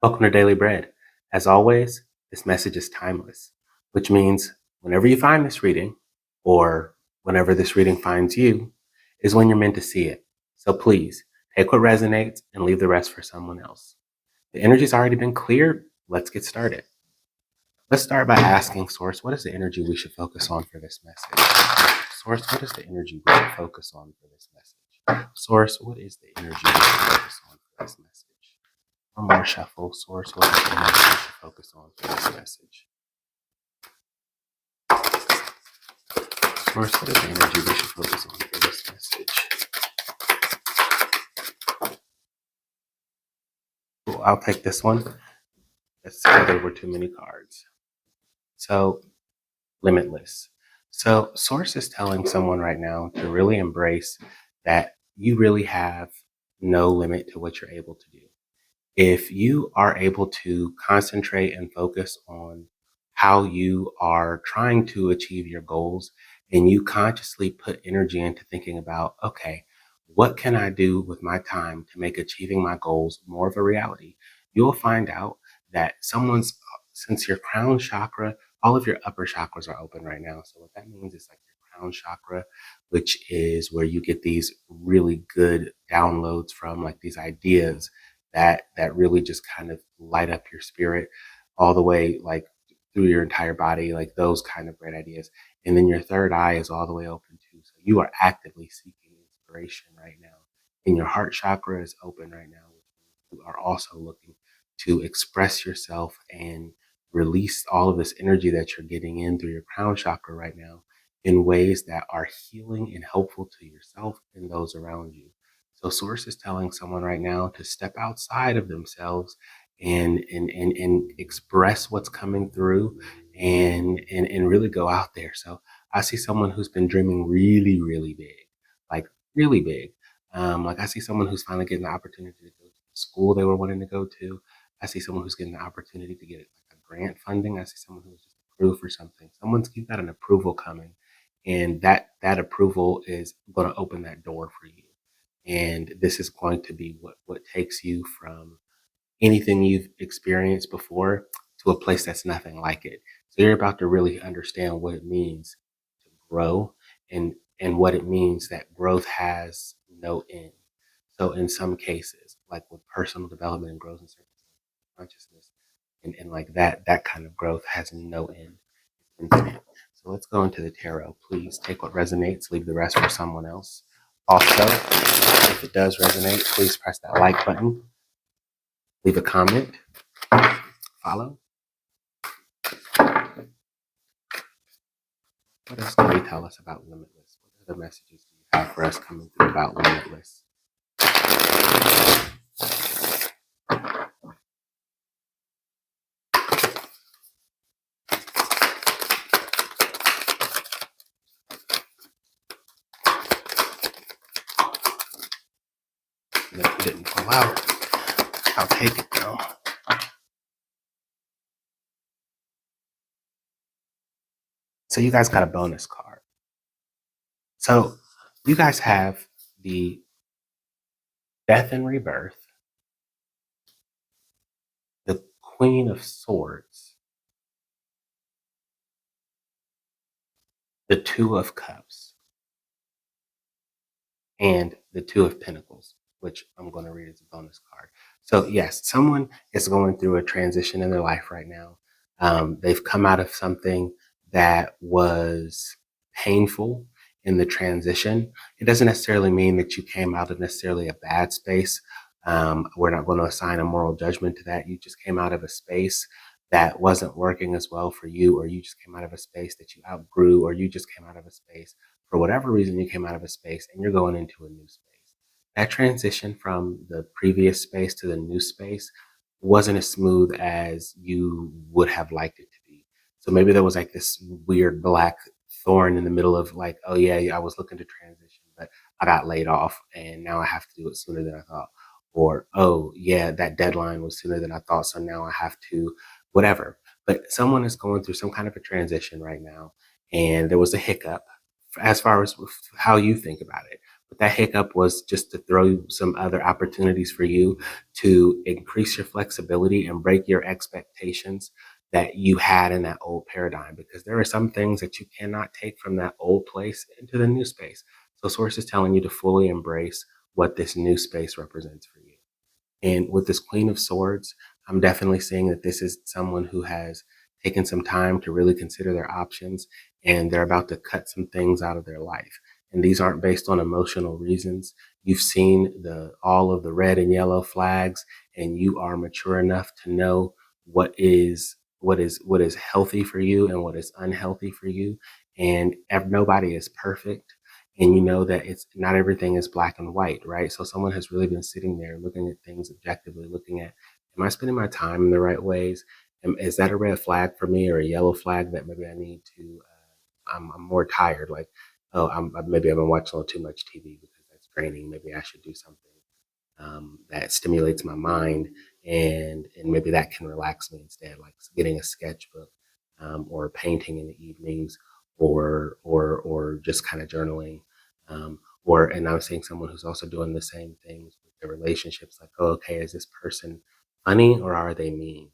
Welcome to Daily Bread. As always, this message is timeless, which means whenever you find this reading, or whenever this reading finds you, is when you're meant to see it. So please, take what resonates and leave the rest for someone else. The energy's already been cleared. Let's get started. Let's start by asking Source, what is the energy we should focus on for this message? Source, what is the energy we should focus on for this message? Source, what is the energy we should focus on for this message? One more shuffle. Source, what is the energy we should focus on for this message? Source, what is the energy we should focus on for this message? Cool, I'll take this one. Let's see, there were too many cards. So, limitless. So, Source is telling someone right now to really embrace that you really have no limit to what you're able to do. If you are able to concentrate and focus on how you are trying to achieve your goals, and you consciously put energy into thinking about, okay, what can I do with my time to make achieving my goals more of a reality? You'll find out that since your crown chakra, all of your upper chakras are open right now. So what that means is like your crown chakra, which is where you get these really good downloads from, like these ideas that really just kind of light up your spirit all the way like through your entire body, like those kind of great ideas. And then your third eye is all the way open too. So you are actively seeking inspiration right now. And your heart chakra is open right now. You are also looking to express yourself and release all of this energy that you're getting in through your crown chakra right now in ways that are healing and helpful to yourself and those around you. So Source is telling someone right now to step outside of themselves and express what's coming through and really go out there. So I see someone who's been dreaming really, really big, like really big. Like I see someone who's finally getting the opportunity to go to the school they were wanting to go to. I see someone who's getting the opportunity to get like a grant funding. I see someone who's just approved for something. You've got an approval coming, and that approval is going to open that door for you. And this is going to be what takes you from anything you've experienced before to a place that's nothing like it. So you're about to really understand what it means to grow and what it means that growth has no end. So in some cases, like with personal development and growth and consciousness and like that kind of growth has no end. It's infinite. So let's go into the tarot. Please take what resonates, leave the rest for someone else. Also, if it does resonate, please press that like button, leave a comment, follow. What else can you tell us about Limitless? What other messages do you have for us coming through about Limitless? No, it didn't pull out. I'll take it though. So you guys got a bonus card. So you guys have the Death and Rebirth, the Queen of Swords, the Two of Cups, and the Two of Pentacles, which I'm going to read as a bonus card. So yes, someone is going through a transition in their life right now. They've come out of something that was painful in the transition. It doesn't necessarily mean that you came out of necessarily a bad space. We're not going to assign a moral judgment to that. You just came out of a space that wasn't working as well for you, or you just came out of a space that you outgrew, or you just came out of a space for whatever reason you came out of a space and you're going into a new space. That transition from the previous space to the new space wasn't as smooth as you would have liked it to be. So maybe there was like this weird black thorn in the middle of like, oh yeah, I was looking to transition, but I got laid off and now I have to do it sooner than I thought. Or, oh yeah, that deadline was sooner than I thought, so now I have to whatever. But someone is going through some kind of a transition right now, and there was a hiccup as far as how you think about it. But that hiccup was just to throw some other opportunities for you to increase your flexibility and break your expectations that you had in that old paradigm, because there are some things that you cannot take from that old place into the new space. So Source is telling you to fully embrace what this new space represents for you. And with this Queen of Swords, I'm definitely seeing that this is someone who has taken some time to really consider their options, and they're about to cut some things out of their life. And these aren't based on emotional reasons. You've seen all of the red and yellow flags, and you are mature enough to know what is healthy for you and what is unhealthy for you. And nobody is perfect, and you know that it's not everything is black and white, right? So someone has really been sitting there looking at things objectively, looking at, am I spending my time in the right ways? Is that a red flag for me, or a yellow flag that maybe I need to, I'm more tired. Like, oh, maybe I've been watching a little too much TV because that's draining. Maybe I should do something that stimulates my mind, and maybe that can relax me instead, like getting a sketchbook, or painting in the evenings, or just kind of journaling, and I was seeing someone who's also doing the same things with their relationships, like, oh, okay, is this person funny or are they mean?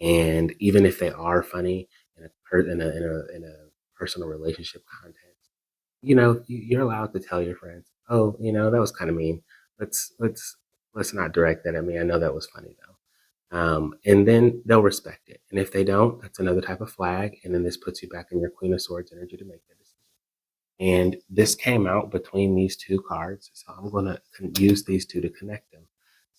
And even if they are funny in a personal relationship context, you're allowed to tell your friends, "Oh, that was kind of mean. Let's not direct that at me. I know that was funny though." And then they'll respect it. And if they don't, that's another type of flag. And then this puts you back in your Queen of Swords energy to make that decision. And this came out between these two cards, so I'm going to use these two to connect them.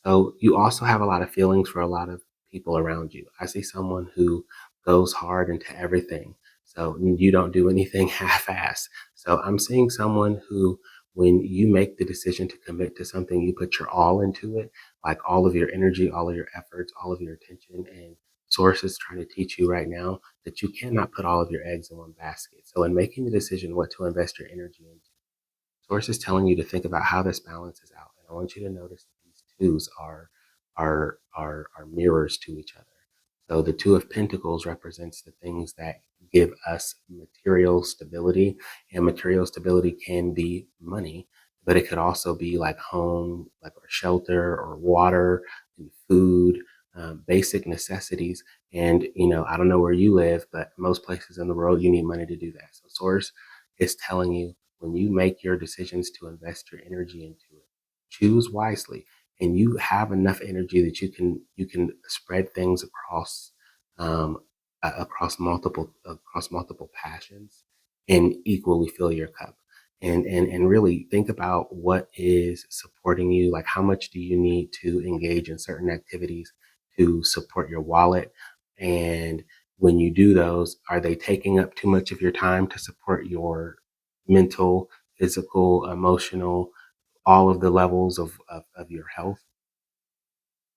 So you also have a lot of feelings for a lot of people around you. I see someone who goes hard into everything. So you don't do anything half-ass. So I'm seeing someone who, when you make the decision to commit to something, you put your all into it, like all of your energy, all of your efforts, all of your attention. And Source is trying to teach you right now that you cannot put all of your eggs in one basket. So in making the decision what to invest your energy into, Source is telling you to think about how this balances out. And I want you to notice that these twos are mirrors to each other. So the Two of Pentacles represents the things that give us material stability, and material stability can be money, but it could also be like home, like or shelter or water and food, basic necessities. And I don't know where you live, but most places in the world you need money to do that. So Source is telling you, when you make your decisions to invest your energy into it, choose wisely, and you have enough energy that you can spread things um, across multiple passions and equally fill your cup. And really think about what is supporting you. Like, how much do you need to engage in certain activities to support your wallet? And when you do those, are they taking up too much of your time to support your mental, physical, emotional, all of the levels of your health?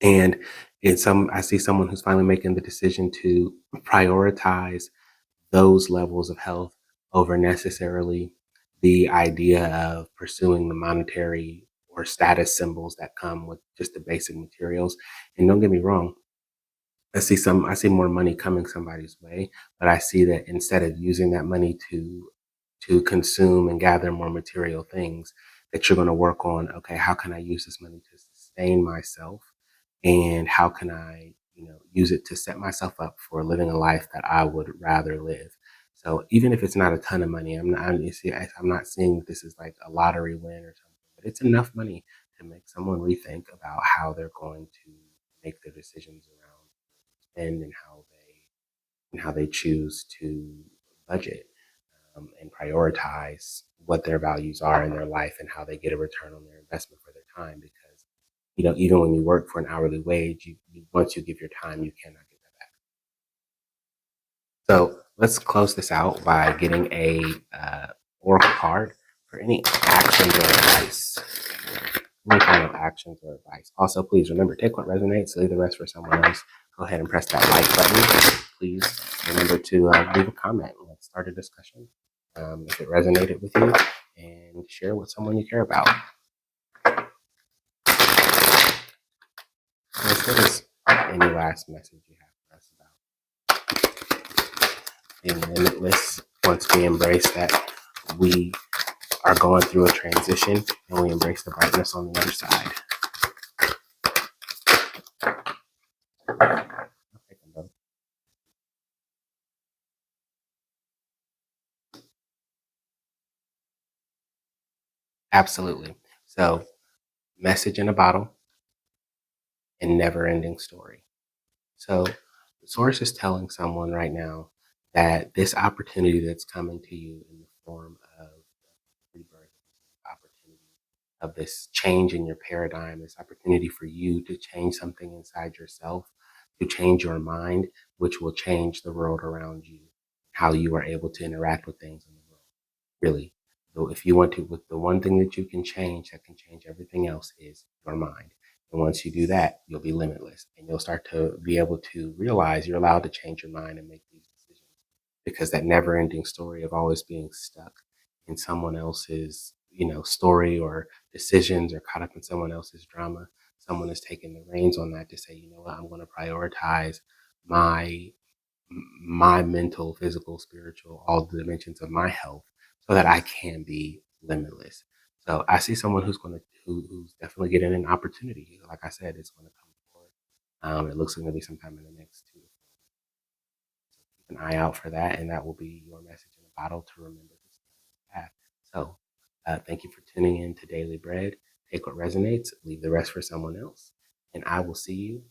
And I see someone who's finally making the decision to prioritize those levels of health over necessarily the idea of pursuing the monetary or status symbols that come with just the basic materials. And don't get me wrong, I see more money coming somebody's way, but I see that instead of using that money to consume and gather more material things, that you're going to work on, okay, how can I use this money to sustain myself? And how can I, use it to set myself up for living a life that I would rather live? So even if it's not a ton of money, I'm not seeing that this is like a lottery win or something, but it's enough money to make someone rethink about how they're going to make their decisions around spend, and how they choose to budget, and prioritize what their values are in their life and how they get a return on their investment for their time. Because even when you work for an hourly wage, once you give your time, you cannot get that back. So let's close this out by getting a oracle card for any actions or advice. Any kind of actions or advice. Also, please remember, take what resonates, leave the rest for someone else. Go ahead and press that like button. Please remember to leave a comment. Let's start a discussion if it resonated with you, and share with someone you care about. What is any last message you have for us about being limitless once we embrace that we are going through a transition, and we embrace the brightness on the other side. Absolutely. So, message in a bottle and never ending story. So, the source is telling someone right now that this opportunity that's coming to you in the form of rebirth, opportunity of this change in your paradigm, this opportunity for you to change something inside yourself, to change your mind, which will change the world around you, how you are able to interact with things in the world. Really. So if you want to, with the one thing that you can change that can change everything else is your mind. And once you do that, you'll be limitless and you'll start to be able to realize you're allowed to change your mind and make these decisions because that never ending story of always being stuck in someone else's, story or decisions or caught up in someone else's drama. Someone has taken the reins on that to say, you know what, I'm going to prioritize my my mental, physical, spiritual, all the dimensions of my health so that I can be limitless. So I see someone who's definitely getting an opportunity. Like I said, it's going to come forward. It looks like maybe sometime in the next 2 to 4 weeks. So keep an eye out for that, and that will be your message in a bottle to remember to stay on the path. So thank you for tuning in to Daily Bread. Take what resonates, leave the rest for someone else, and I will see you